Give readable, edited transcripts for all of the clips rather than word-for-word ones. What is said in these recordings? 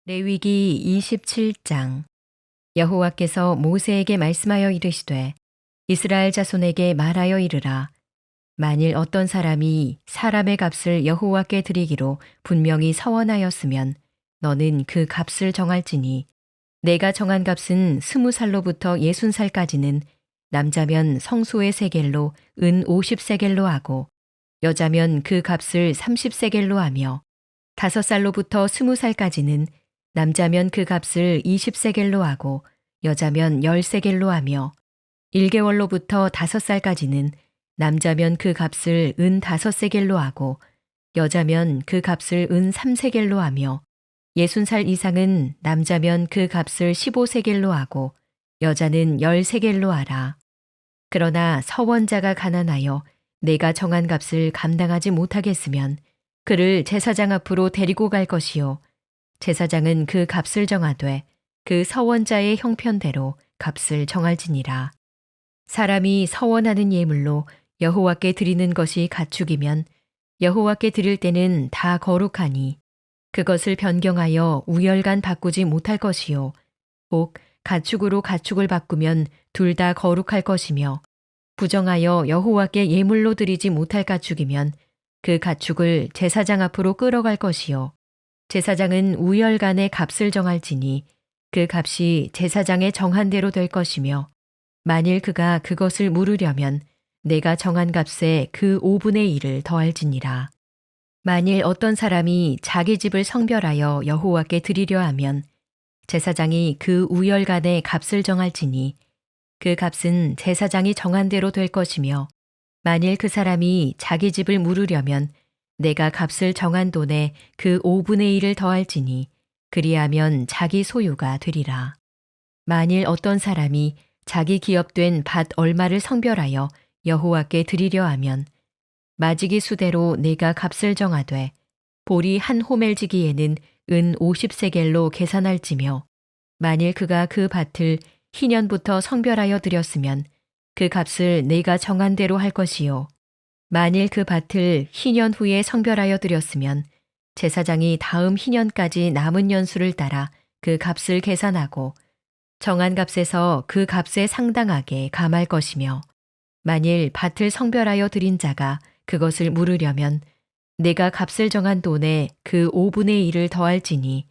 레위기 27장. 여호와께서 모세에게 말씀하여 이르시되 이스라엘 자손에게 말하여 이르라. 만일 어떤 사람이 사람의 값을 여호와께 드리기로 분명히 서원하였으면 너는 그 값을 정할지니 내가 정한 값은 20살로부터 60살까지는 남자면 성소의 세겔로 은 50세겔로 하고 여자면 그 값을 30세겔로 하며 5살로부터 20살까지는 남자면 그 값을 20세겔로 하고 여자면 10세겔로 하며 1개월로부터 5살까지는 남자면 그 값을 은 5세겔로 하고 여자면 그 값을 은 3세겔로 하며 60살 이상은 남자면 그 값을 15세겔로 하고 여자는 10세겔로 하라. 그러나 서원자가 가난하여 내가 정한 값을 감당하지 못하겠으면 그를 제사장 앞으로 데리고 갈 것이요 제사장은 그 값을 정하되 그 서원자의 형편대로 값을 정할지니라. 사람이 서원하는 예물로 여호와께 드리는 것이 가축이면 여호와께 드릴 때는 다 거룩하니 그것을 변경하여 우열간 바꾸지 못할 것이요 혹 가축으로 가축을 바꾸면 둘 다 거룩할 것이며 부정하여 여호와께 예물로 드리지 못할 가축이면 그 가축을 제사장 앞으로 끌어갈 것이요 제사장은 우열간의 값을 정할지니 그 값이 제사장의 정한 대로 될 것이며 만일 그가 그것을 물으려면 내가 정한 값에 그 5분의 1을 더할지니라. 만일 어떤 사람이 자기 집을 성별하여 여호와께 드리려 하면 제사장이 그 우열간의 값을 정할지니 그 값은 제사장이 정한 대로 될 것이며 만일 그 사람이 자기 집을 물으려면 내가 값을 정한 돈에 그 5분의 1을 더할지니 그리하면 자기 소유가 되리라. 만일 어떤 사람이 자기 기업된 밭 얼마를 성별하여 여호와께 드리려 하면 마지기 수대로 내가 값을 정하되 보리 한 호멜지기에는 은 50세겔로 계산할지며 만일 그가 그 밭을 희년부터 성별하여 드렸으면 그 값을 내가 정한 대로 할 것이요 만일 그 밭을 희년 후에 성별하여 드렸으면 제사장이 다음 희년까지 남은 연수를 따라 그 값을 계산하고 정한 값에서 그 값에 상당하게 감할 것이며 만일 밭을 성별하여 드린 자가 그것을 물으려면 내가 값을 정한 돈에 그 5분의 1을 더할지니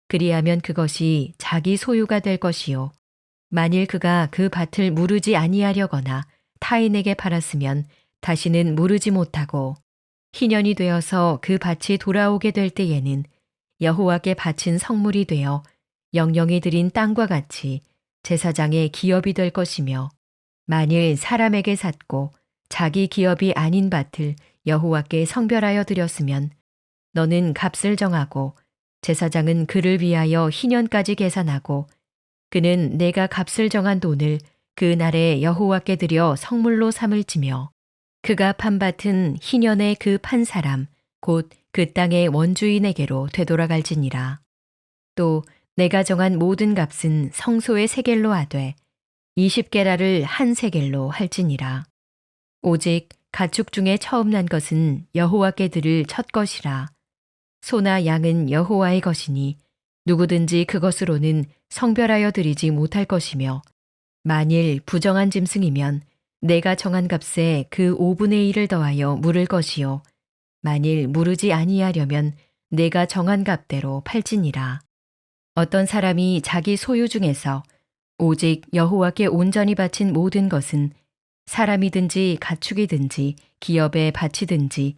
그리하면 그것이 자기 소유가 될 것이요 만일 그가 그 밭을 무르지 아니하려거나 타인에게 팔았으면 다시는 무르지 못하고 희년이 되어서 그 밭이 돌아오게 될 때에는 여호와께 바친 성물이 되어 영영이 드린 땅과 같이 제사장의 기업이 될 것이며 만일 사람에게 샀고 자기 기업이 아닌 밭을 여호와께 성별하여 드렸으면 너는 값을 정하고 제사장은 그를 위하여 희년까지 계산하고 그는 내가 값을 정한 돈을 그 날에 여호와께 드려 성물로 삼을지며 그가 판 밭은 희년에 그 판 사람 곧 그 땅의 원주인에게로 되돌아갈지니라. 또 내가 정한 모든 값은 성소의 세겔로 하되 20게라를 한 세겔로 할지니라. 오직 가축 중에 처음 난 것은 여호와께 드릴 첫 것이라. 소나 양은 여호와의 것이니 누구든지 그것으로는 성별하여 드리지 못할 것이며 만일 부정한 짐승이면 내가 정한 값에 그 5분의 1을 더하여 물을 것이요 만일 무르지 아니하려면 내가 정한 값대로 팔지니라. 어떤 사람이 자기 소유 중에서 오직 여호와께 온전히 바친 모든 것은 사람이든지 가축이든지 기업에 바치든지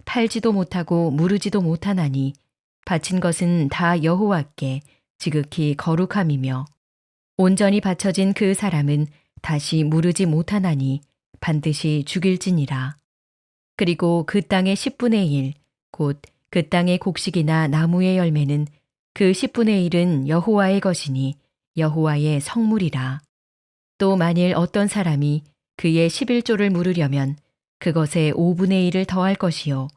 팔지도 못하고 무르지도 못하나니 바친 것은 다 여호와께 지극히 거룩함이며 온전히 바쳐진 그 사람은 다시 무르지 못하나니 반드시 죽일지니라. 그리고 그 땅의 10분의 1, 곧 그 땅의 곡식이나 나무의 열매는 그 10분의 1은 여호와의 것이니 여호와의 성물이라. 또 만일 어떤 사람이 그의 11조를 물으려면 그것에 5분의 1을 더할 것이요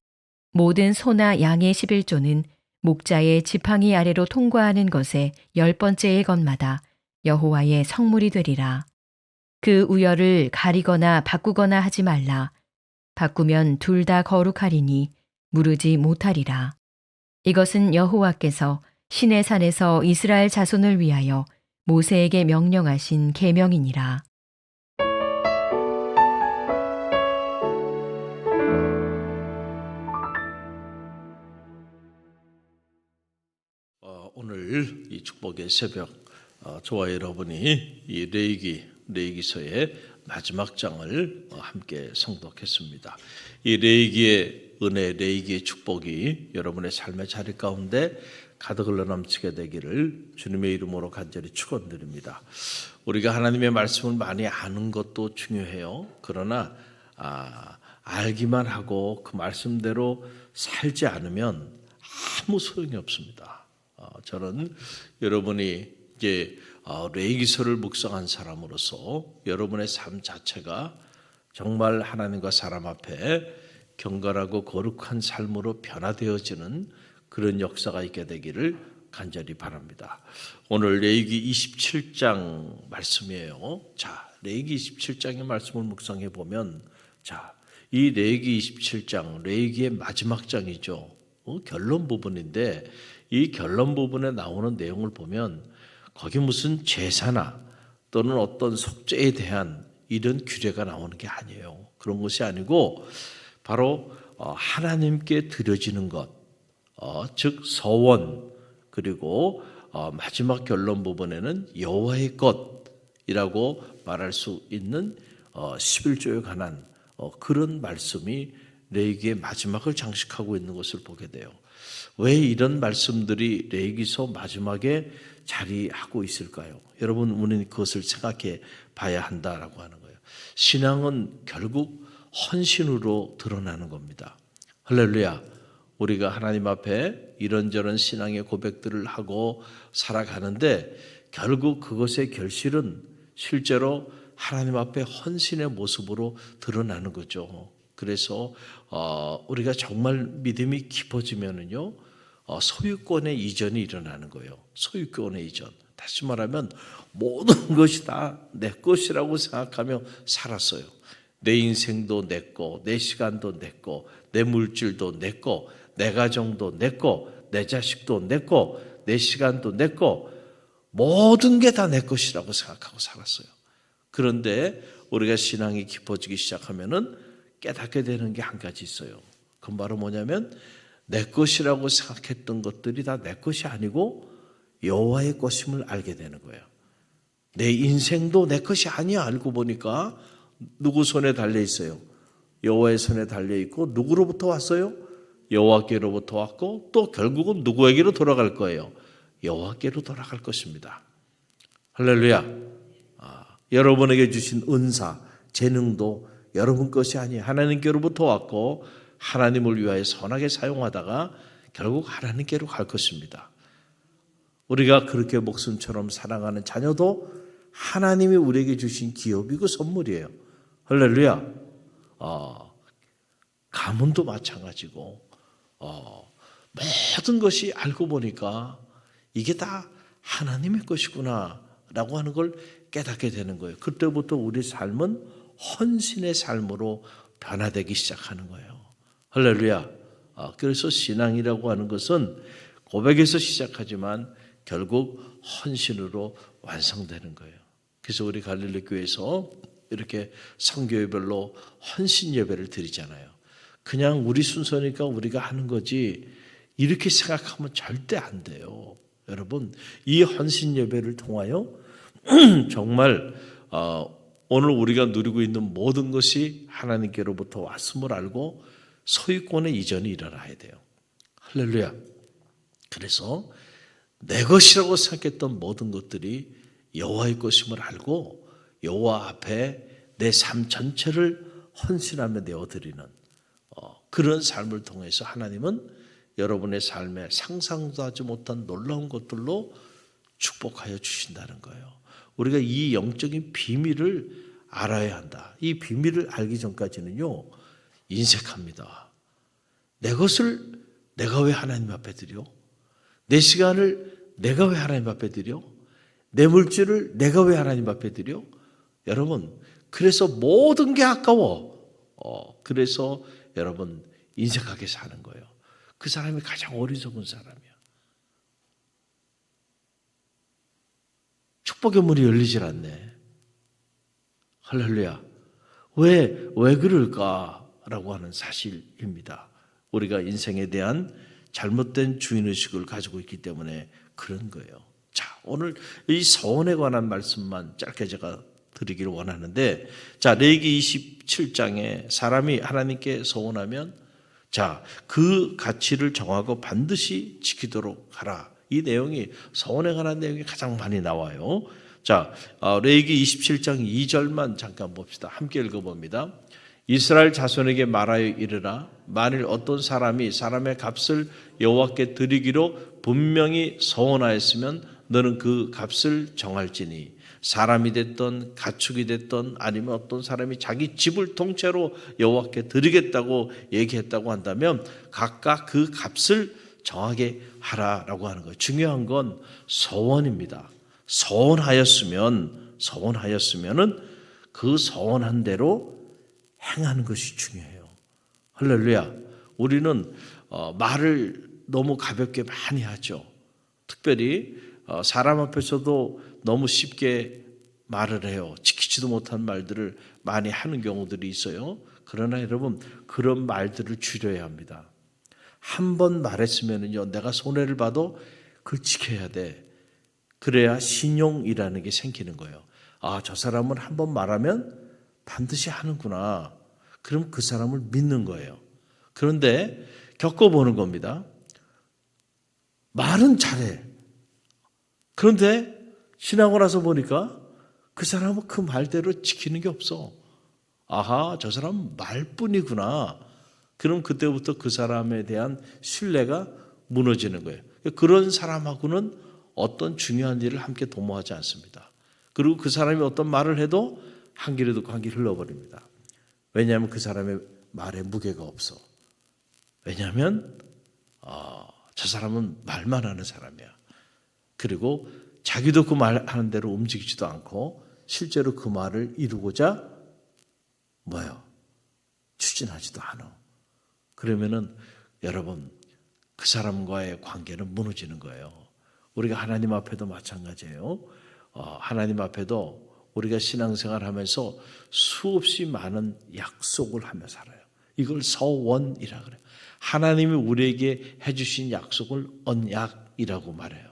모든 소나 양의 11조는 목자의 지팡이 아래로 통과하는 것에 10번째의 것마다 여호와의 성물이 되리라. 그 우열을 가리거나 바꾸거나 하지 말라. 바꾸면 둘 다 거룩하리니 무르지 못하리라. 이것은 여호와께서 시내 산에서 이스라엘 자손을 위하여 모세에게 명령하신 계명이니라. 오늘 이 축복의 새벽 저와 여러분이 이 레위기서의 마지막 장을 함께 성독했습니다. 이 레위기의 은혜, 레위기의 축복이 여러분의 삶의 자리 가운데 가득 흘러 넘치게 되기를 주님의 이름으로 간절히 축원드립니다. 우리가 하나님의 말씀을 많이 아는 것도 중요해요. 그러나 알기만 하고 그 말씀대로 살지 않으면 아무 소용이 없습니다. 저는 여러분이 이제 레위기서를 묵상한 사람으로서 여러분의 삶 자체가 정말 하나님과 사람 앞에 경건하고 거룩한 삶으로 변화되어지는 그런 역사가 있게 되기를 간절히 바랍니다. 오늘 레위기 27장 말씀이에요. 자, 레위기 27장의 말씀을 묵상해 보면, 자, 이 레위기 27장, 레위기의 마지막 장이죠. 결론 부분인데 이 결론 부분에 나오는 내용을 보면 거기 무슨 제사나 또는 어떤 속죄에 대한 이런 규례가 나오는 게 아니에요. 그런 것이 아니고 바로 하나님께 드려지는 것, 즉 서원, 그리고 마지막 결론 부분에는 여호와의 것이라고 말할 수 있는 11조에 관한 그런 말씀이 레위기의 마지막을 장식하고 있는 것을 보게 돼요. 왜 이런 말씀들이 레위기서 마지막에 자리하고 있을까요? 여러분, 우리는 그것을 생각해 봐야 한다라고 하는 거예요. 신앙은 결국 헌신으로 드러나는 겁니다. 할렐루야. 우리가 하나님 앞에 이런저런 신앙의 고백들을 하고 살아가는데 결국 그것의 결실은 실제로 하나님 앞에 헌신의 모습으로 드러나는 거죠. 그래서 우리가 정말 믿음이 깊어지면은요, 소유권의 이전이 일어나는 거예요. 소유권의 이전. 다시 말하면 모든 것이 다 내 것이라고 생각하며 살았어요. 내 인생도 내 거, 내 시간도 내 거, 내 물질도 내 거, 내 가정도 내 거, 내 자식도 내 거, 내 시간도 내 거, 모든 게 다 내 것이라고 생각하고 살았어요. 그런데 우리가 신앙이 깊어지기 시작하면은 깨닫게 되는 게 한 가지 있어요. 그건 바로 뭐냐면 내 것이라고 생각했던 것들이 다 내 것이 아니고 여호와의 것임을 알게 되는 거예요. 내 인생도 내 것이 아니야. 알고 보니까 누구 손에 달려 있어요? 여호와의 손에 달려 있고 누구로부터 왔어요? 여호와께로부터 왔고 또 결국은 누구에게로 돌아갈 거예요? 여호와께로 돌아갈 것입니다. 할렐루야. 여러분에게 주신 은사, 재능도 여러분 것이 아니에요. 하나님께로부터 왔고 하나님을 위하여 선하게 사용하다가 결국 하나님께로 갈 것입니다. 우리가 그렇게 목숨처럼 사랑하는 자녀도 하나님이 우리에게 주신 기업이고 선물이에요. 할렐루야. 가문도 마찬가지고 모든 것이 알고 보니까 이게 다 하나님의 것이구나 라고 하는 걸 깨닫게 되는 거예요. 그때부터 우리 삶은 헌신의 삶으로 변화되기 시작하는 거예요. 할렐루야. 그래서 신앙이라고 하는 것은 고백에서 시작하지만 결국 헌신으로 완성되는 거예요. 그래서 우리 갈릴리 교회에서 이렇게 선교회별로 헌신 예배를 드리잖아요. 그냥 우리 순서니까 우리가 하는 거지 이렇게 생각하면 절대 안 돼요. 여러분, 이 헌신 예배를 통하여 정말 오늘 우리가 누리고 있는 모든 것이 하나님께로부터 왔음을 알고 소유권의 이전이 일어나야 돼요. 할렐루야. 그래서 내 것이라고 생각했던 모든 것들이 여호와의 것임을 알고 여호와 앞에 내 삶 전체를 헌신하며 내어드리는 그런 삶을 통해서 하나님은 여러분의 삶에 상상도 하지 못한 놀라운 것들로 축복하여 주신다는 거예요. 우리가 이 영적인 비밀을 알아야 한다. 이 비밀을 알기 전까지는요, 인색합니다. 내 것을 내가 왜 하나님 앞에 드려? 내 시간을 내가 왜 하나님 앞에 드려? 내 물질을 내가 왜 하나님 앞에 드려? 여러분, 그래서 모든 게 아까워. 그래서 여러분 인색하게 사는 거예요. 그 사람이 가장 어리석은 사람이야. 축복의 문이 열리질 않네. 할렐루야. 왜 그럴까라고 하는 사실입니다. 우리가 인생에 대한 잘못된 주인의식을 가지고 있기 때문에 그런 거예요. 자, 오늘 이 서원에 관한 말씀만 짧게 제가 드리기를 원하는데, 자, 레위기 27장에 사람이 하나님께 서원하면 자, 그 가치를 정하고 반드시 지키도록 하라. 이 내용이 서원에 관한 내용이 가장 많이 나와요. 자, 레위기 27장 2절만 잠깐 봅시다. 함께 읽어봅니다. 이스라엘 자손에게 말하여 이르라. 만일 어떤 사람이 사람의 값을 여호와께 드리기로 분명히 서원하였으면 너는 그 값을 정할지니 사람이 됐던 가축이 됐던 아니면 어떤 사람이 자기 집을 통째로 여호와께 드리겠다고 얘기했다고 한다면 각각 그 값을 정하게 하라라고 하는 거예요. 중요한 건 서원입니다. 서원하였으면은 그 서원한 대로 행하는 것이 중요해요. 할렐루야. 우리는 말을 너무 가볍게 많이 하죠. 특별히 사람 앞에서도 너무 쉽게 말을 해요. 지키지도 못한 말들을 많이 하는 경우들이 있어요. 그러나 여러분, 그런 말들을 줄여야 합니다. 한 번 말했으면요, 내가 손해를 봐도 그걸 지켜야 돼. 그래야 신용이라는 게 생기는 거예요. 아, 저 사람은 한 번 말하면 반드시 하는구나. 그럼 그 사람을 믿는 거예요. 그런데 겪어보는 겁니다. 말은 잘해. 그런데 지나고 나서 보니까 그 사람은 그 말대로 지키는 게 없어. 아하, 저 사람은 말뿐이구나. 그럼 그때부터 그 사람에 대한 신뢰가 무너지는 거예요. 그런 사람하고는 어떤 중요한 일을 함께 도모하지 않습니다. 그리고 그 사람이 어떤 말을 해도 한 귀로 듣고 한 귀로 흘러버립니다. 왜냐하면 그 사람의 말에 무게가 없어. 왜냐하면 저 사람은 말만 하는 사람이야. 그리고 자기도 그 말하는 대로 움직이지도 않고 실제로 그 말을 이루고자 추진하지도 않아. 그러면은 여러분, 그 사람과의 관계는 무너지는 거예요. 우리가 하나님 앞에도 마찬가지예요. 하나님 앞에도 우리가 신앙생활하면서 수없이 많은 약속을 하며 살아요. 이걸 서원이라 그래요. 하나님이 우리에게 해주신 약속을 언약이라고 말해요.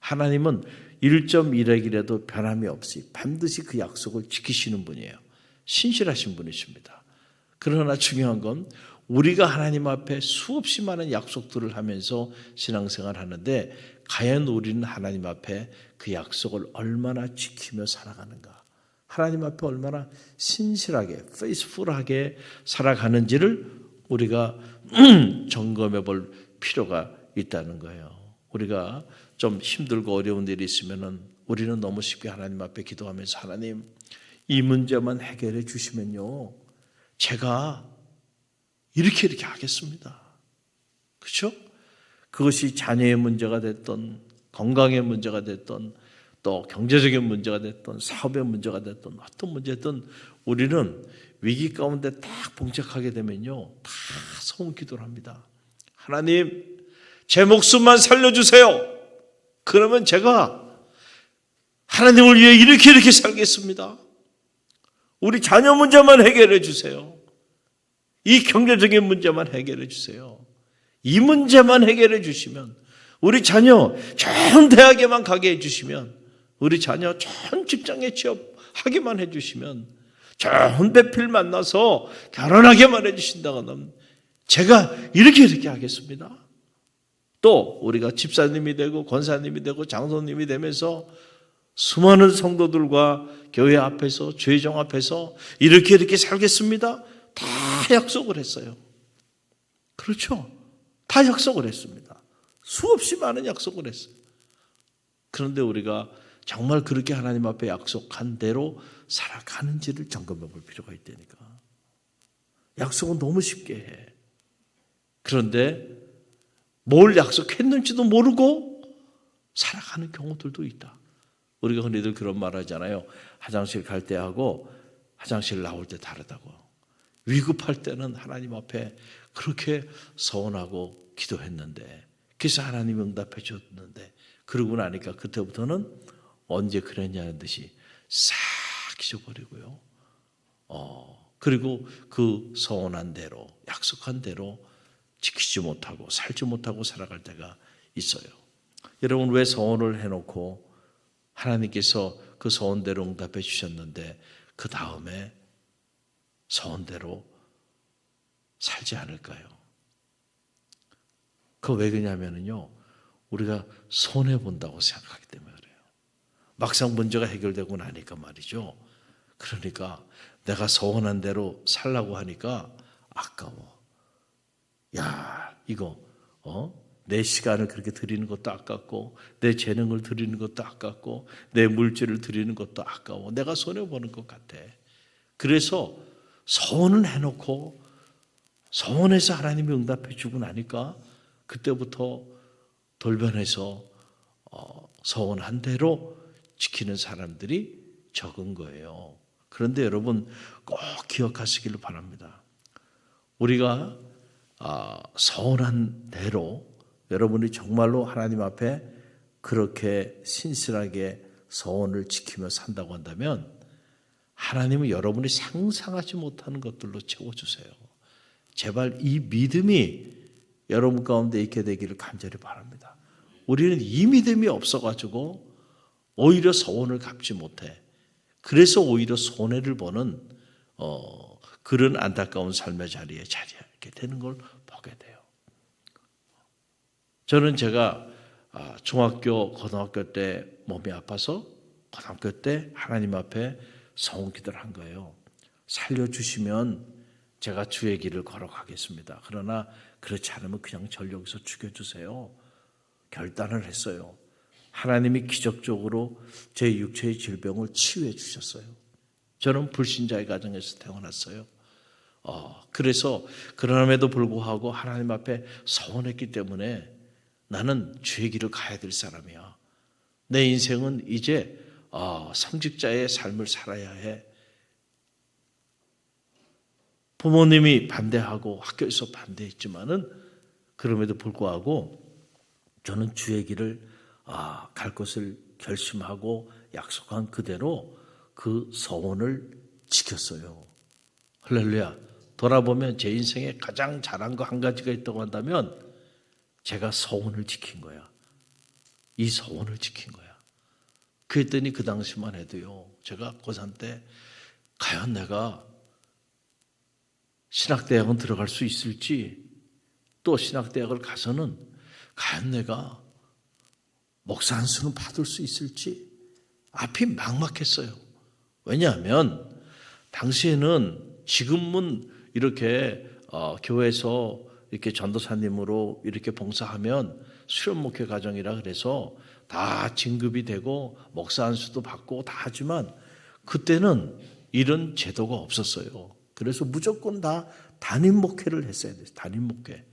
하나님은 1.1핵이라도 변함이 없이 반드시 그 약속을 지키시는 분이에요. 신실하신 분이십니다. 그러나 중요한 건 우리가 하나님 앞에 수없이 많은 약속들을 하면서 신앙생활을 하는데 과연 우리는 하나님 앞에 그 약속을 얼마나 지키며 살아가는가? 하나님 앞에 얼마나 신실하게, 페이스풀하게 살아가는지를 우리가 점검해 볼 필요가 있다는 거예요. 우리가 좀 힘들고 어려운 일이 있으면은 우리는 너무 쉽게 하나님 앞에 기도하면서 하나님, 이 문제만 해결해 주시면요, 제가 이렇게 하겠습니다. 그렇죠? 그것이 자녀의 문제가 됐던, 건강의 문제가 됐던, 또 경제적인 문제가 됐던, 사업의 문제가 됐던, 어떤 문제든 우리는 위기 가운데 딱 봉착하게 되면요, 다 소원 기도를 합니다. 하나님, 제 목숨만 살려주세요. 그러면 제가 하나님을 위해 이렇게 살겠습니다. 우리 자녀 문제만 해결해 주세요. 이 경제적인 문제만 해결해 주세요. 이 문제만 해결해 주시면, 우리 자녀 좋은 대학에만 가게 해주시면, 우리 자녀 좋은 직장에 취업하게만 해주시면, 좋은 배필 만나서 결혼하게만 해주신다고 하면 제가 이렇게 하겠습니다. 또 우리가 집사님이 되고 권사님이 되고 장로님이 되면서 수많은 성도들과 교회 앞에서, 죄정 앞에서 이렇게 살겠습니다. 다 약속을 했어요. 그렇죠? 다 약속을 했습니다. 수없이 많은 약속을 했어요. 그런데 우리가 정말 그렇게 하나님 앞에 약속한 대로 살아가는지를 점검해 볼 필요가 있다니까. 약속은 너무 쉽게 해. 그런데 뭘 약속했는지도 모르고 살아가는 경우들도 있다. 우리가 흔히들 그런 말 하잖아요. 화장실 갈 때하고 화장실 나올 때 다르다고. 위급할 때는 하나님 앞에 그렇게 서원하고 기도했는데, 그래서 하나님 응답해 줬는데, 그러고 나니까 그때부터는 언제 그랬냐는 듯이 싹 잊어버리고요. 그리고 그 서원한 대로, 약속한 대로 지키지 못하고 살지 못하고 살아갈 때가 있어요. 여러분, 왜 서원을 해놓고 하나님께서 그 서원대로 응답해 주셨는데 그 다음에 서원대로 살지 않을까요? 그거 왜 그러냐면요, 우리가 손해본다고 생각하기 때문에 그래요. 막상 문제가 해결되고 나니까 말이죠. 그러니까 내가 서원한 대로 살라고 하니까 아까워. 야, 이거 내 시간을 그렇게 드리는 것도 아깝고, 내 재능을 드리는 것도 아깝고, 내 물질을 드리는 것도 아까워. 내가 손해보는 것 같아. 그래서 서원은 해놓고 서원해서 하나님이 응답해 주고 나니까 그때부터 돌변해서 서원한 대로 지키는 사람들이 적은 거예요. 그런데 여러분 꼭 기억하시기를 바랍니다. 우리가 서원한 대로 여러분이 정말로 하나님 앞에 그렇게 신실하게 서원을 지키며 산다고 한다면 하나님은 여러분이 상상하지 못하는 것들로 채워주세요. 제발 이 믿음이 여러분 가운데 있게 되기를 간절히 바랍니다. 우리는 이 믿음이 없어가지고 오히려 서원을 갚지 못해. 그래서 오히려 손해를 보는 그런 안타까운 삶의 자리에 자리하게 되는 걸 보게 돼요. 저는 제가 중학교, 고등학교 때 몸이 아파서 고등학교 때 하나님 앞에 서원 기도를 한 거예요. 살려주시면 제가 주의 길을 걸어가겠습니다. 그러나 그렇지 않으면 그냥 저를 여기서 죽여주세요. 결단을 했어요. 하나님이 기적적으로 제 육체의 질병을 치유해 주셨어요. 저는 불신자의 가정에서 태어났어요. 그래서 그럼에도 불구하고 하나님 앞에 서원했기 때문에 나는 주의 길을 가야 될 사람이야. 내 인생은 이제 성직자의 삶을 살아야 해. 부모님이 반대하고 학교에서 반대했지만은 그럼에도 불구하고 저는 주의 길을 갈 것을 결심하고 약속한 그대로 그 서원을 지켰어요. 할렐루야. 돌아보면 제 인생에 가장 잘한 거 한 가지가 있다고 한다면 제가 서원을 지킨 거야. 이 서원을 지킨 거야. 그랬더니 그 당시만 해도요, 제가 고3 때 과연 내가 신학대학은 들어갈 수 있을지, 또 신학대학을 가서는 과연 내가 목사 안수는 받을 수 있을지 앞이 막막했어요. 왜냐하면 당시에는 지금은 이렇게 교회에서 이렇게 전도사님으로 이렇게 봉사하면 수련 목회 과정이라 그래서 다 진급이 되고 목사 안수도 받고 다 하지만 그때는 이런 제도가 없었어요. 그래서 무조건 다 담임 목회를 했어야 돼요. 담임 목회.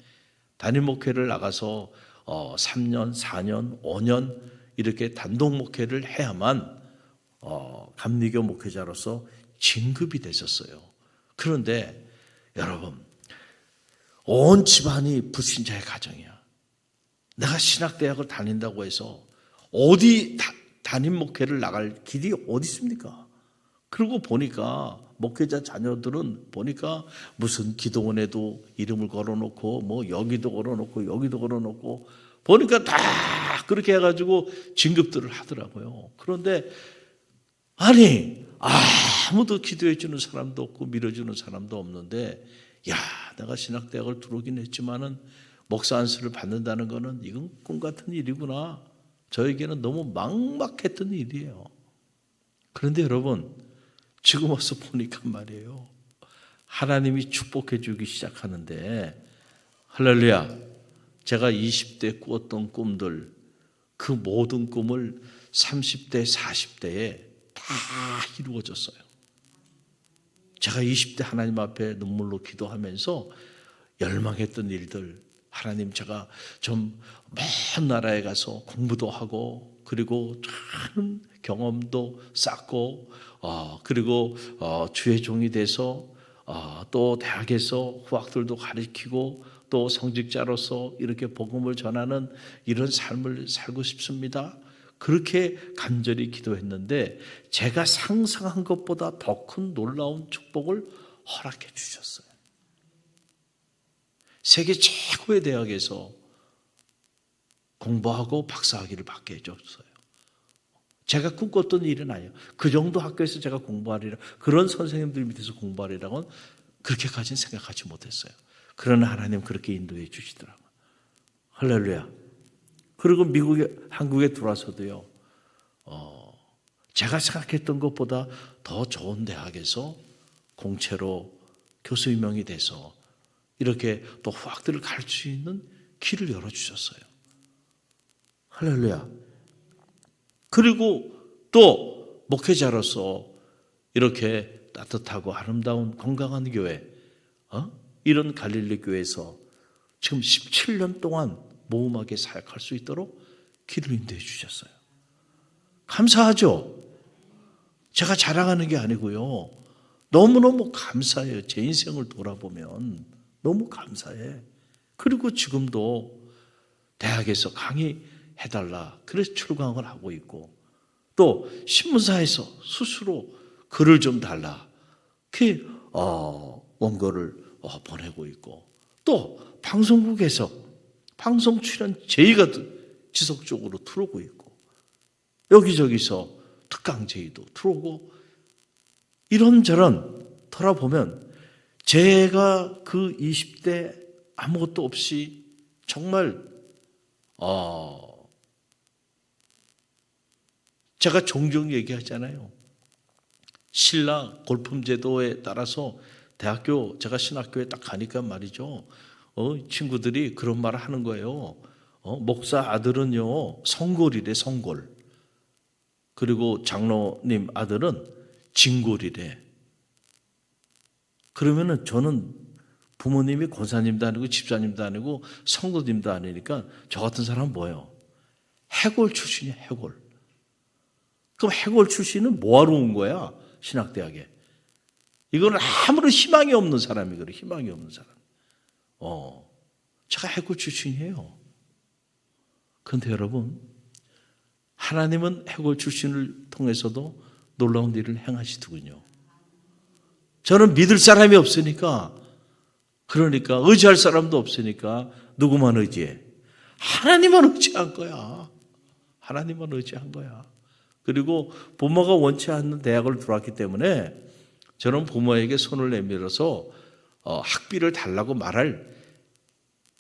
담임 목회를 나가서 3년, 4년, 5년 이렇게 단독 목회를 해야만 감리교 목회자로서 진급이 됐었어요. 그런데 여러분, 온 집안이 불신자의 가정이야. 내가 신학대학을 다닌다고 해서 어디 담임 목회를 나갈 길이 어디 있습니까? 그러고 보니까 목회자 자녀들은 보니까 무슨 기도원에도 이름을 걸어놓고 뭐 여기도 걸어놓고 여기도 걸어놓고 보니까 다 그렇게 해가지고 진급들을 하더라고요. 그런데 아니 아무도 기도해 주는 사람도 없고 밀어주는 사람도 없는데 야, 내가 신학대학을 들어오긴 했지만은 목사 안수를 받는다는 거는 이건 꿈 같은 일이구나. 저에게는 너무 막막했던 일이에요. 그런데 여러분 지금 와서 보니까 말이에요. 하나님이 축복해 주기 시작하는데 할렐루야. 제가 20대 꾸었던 꿈들 그 모든 꿈을 30대 40대에 다 이루어졌어요. 제가 20대 하나님 앞에 눈물로 기도하면서 열망했던 일들 하나님 제가 좀 먼 나라에 가서 공부도 하고 그리고 많은 경험도 쌓고 그리고 주의 종이 돼서 또 대학에서 후학들도 가르치고 또 성직자로서 이렇게 복음을 전하는 이런 삶을 살고 싶습니다. 그렇게 간절히 기도했는데 제가 상상한 것보다 더 큰 놀라운 축복을 허락해 주셨어요. 세계 최고의 대학에서 공부하고 박사학위를 받게 해줬어요. 제가 꿈꿨던 일은 아니에요. 그 정도 학교에서 제가 공부하리라, 그런 선생님들 밑에서 공부하리라고는 그렇게까지는 생각하지 못했어요. 그러나 하나님 그렇게 인도해 주시더라고요. 할렐루야. 그리고 한국에 들어와서도요, 제가 생각했던 것보다 더 좋은 대학에서 공채로 교수 임명이 돼서 이렇게 또 후학들을 가르칠 수 있는 길을 열어주셨어요. 할렐루야. 그리고 또 목회자로서 이렇게 따뜻하고 아름다운 건강한 교회, 이런 갈릴리 교회에서 지금 17년 동안 모험하게 사역할 수 있도록 길을 인도해 주셨어요. 감사하죠? 제가 자랑하는 게 아니고요, 너무너무 감사해요. 제 인생을 돌아보면 너무 감사해. 그리고 지금도 대학에서 강의해달라, 그래서 출강을 하고 있고, 또 신문사에서 스스로 글을 좀 달라, 그 원고를 보내고 있고, 또 방송국에서 방송 출연 제의가 지속적으로 들어오고 있고, 여기저기서 특강 제의도 들어오고, 이런저런 돌아보면 제가 그 20대 아무것도 없이 정말 제가 종종 얘기하잖아요. 신라 골품 제도에 따라서 대학교, 제가 신학교에 딱 가니까 말이죠, 친구들이 그런 말을 하는 거예요. 목사 아들은요 성골이래, 성골. 그리고 장로님 아들은 진골이래. 그러면은 저는 부모님이 권사님도 아니고 집사님도 아니고 성도님도 아니니까 저 같은 사람은 뭐예요? 해골 출신이야, 해골. 그럼 해골 출신은 뭐하러 온 거야? 신학대학에. 이거는 아무런 희망이 없는 사람이거든요. 희망이 없는 사람. 제가 해골 출신이에요. 그런데 여러분, 하나님은 해골 출신을 통해서도 놀라운 일을 행하시더군요. 저는 믿을 사람이 없으니까, 그러니까 의지할 사람도 없으니까 누구만 의지해? 하나님만 의지한 거야. 하나님만 의지한 거야. 그리고 부모가 원치 않는 대학을 들어왔기 때문에 저는 부모에게 손을 내밀어서 학비를 달라고 말할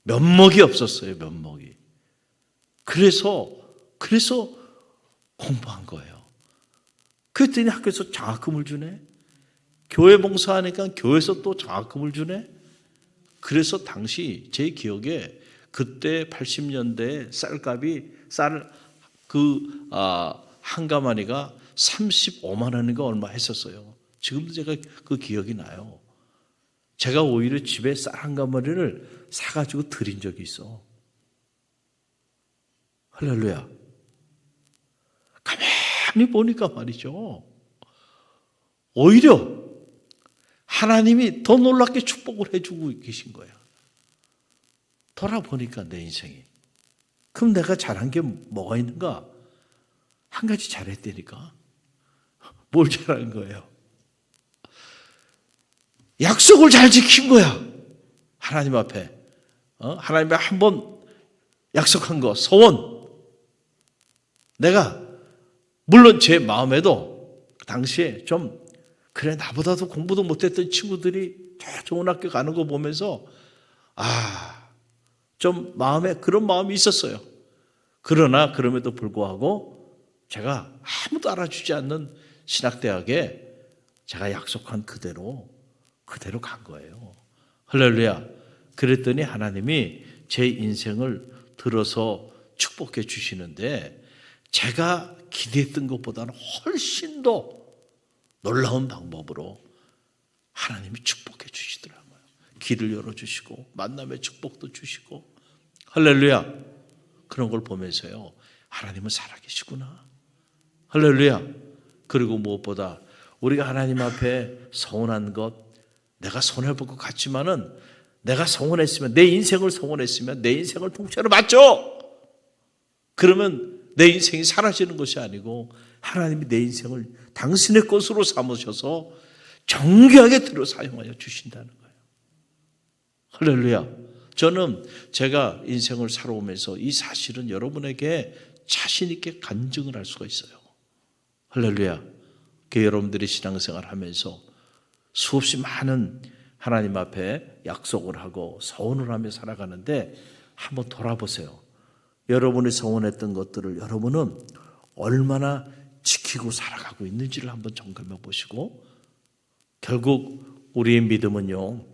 면목이 없었어요. 면목이. 그래서 공부한 거예요. 그랬더니 학교에서 장학금을 주네. 교회 봉사하니까 교회에서 또 장학금을 주네. 그래서 당시 제 기억에 그때 80년대 쌀값이 한 가마니가 35만 원인가 얼마 했었어요. 지금도 제가 그 기억이 나요. 제가 오히려 집에 쌀 한 가마니를 사가지고 드린 적이 있어. 할렐루야. 가만히 보니까 말이죠, 오히려 하나님이 더 놀랍게 축복을 해주고 계신 거야. 돌아보니까 내 인생이. 그럼 내가 잘한 게 뭐가 있는가? 한 가지 잘했다니까. 뭘 잘한 거예요? 약속을 잘 지킨 거야. 하나님 앞에. 하나님 앞에 한번 약속한 거, 소원. 내가 물론 제 마음에도 당시에 좀, 그래 나보다도 공부도 못했던 친구들이 좋은 학교 가는 거 보면서 좀 마음에 그런 마음이 있었어요. 그러나 그럼에도 불구하고 제가 아무도 알아주지 않는 신학대학에 제가 약속한 그대로 간 거예요. 할렐루야. 그랬더니 하나님이 제 인생을 들어서 축복해 주시는데, 제가 기대했던 것보다는 훨씬 더 놀라운 방법으로 하나님이 축복해 주시더라고요. 길을 열어주시고 만남의 축복도 주시고. 할렐루야. 그런 걸 보면서요, 하나님은 살아계시구나. 할렐루야. 그리고 무엇보다 우리가 하나님 앞에 서운한 것, 내가 손해볼 것 같지만은 내가 서운했으면, 내 인생을 서운했으면 내 인생을 통째로 맞죠. 그러면 내 인생이 사라지는 것이 아니고 하나님이 내 인생을 당신의 것으로 삼으셔서 정교하게 들어 사용하여 주신다는 거예요. 할렐루야. 저는 제가 인생을 살아오면서 이 사실은 여러분에게 자신 있게 간증을 할 수가 있어요. 할렐루야. 여러분들이 신앙생활 하면서 수없이 많은 하나님 앞에 약속을 하고 서원을 하며 살아가는데 한번 돌아보세요. 여러분이 서원했던 것들을 여러분은 얼마나 지키고 살아가고 있는지를 한번 점검해 보시고, 결국 우리의 믿음은요,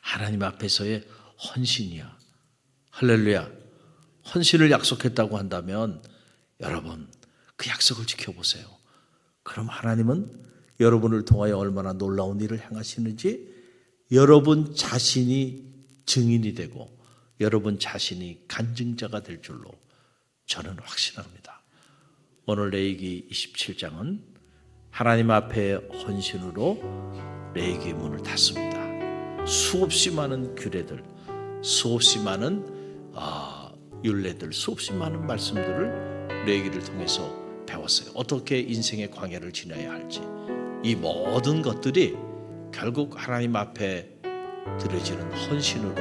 하나님 앞에서의 헌신이야. 할렐루야. 헌신을 약속했다고 한다면 여러분 그 약속을 지켜보세요. 그럼 하나님은 여러분을 통하여 얼마나 놀라운 일을 행하시는지 여러분 자신이 증인이 되고 여러분 자신이 간증자가 될 줄로 저는 확신합니다. 오늘 레위기 27장은 하나님 앞에 헌신으로 레위기의 문을 닫습니다. 수없이 많은 규례들, 수없이 많은 율례들, 수없이 많은 말씀들을 레위기를 통해서 배웠어요. 어떻게 인생의 광야를 지나야 할지. 이 모든 것들이 결국 하나님 앞에 드려지는 헌신으로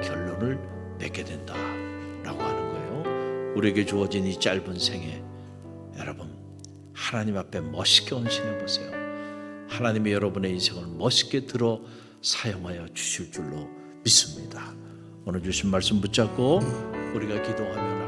결론을 맺게 된다라고 하는 거예요. 우리에게 주어진 이 짧은 생에 여러분 하나님 앞에 멋있게 헌신해 보세요. 하나님이 여러분의 인생을 멋있게 들어 사용하여 주실 줄로 믿습니다. 오늘 주신 말씀 붙잡고 우리가 기도하며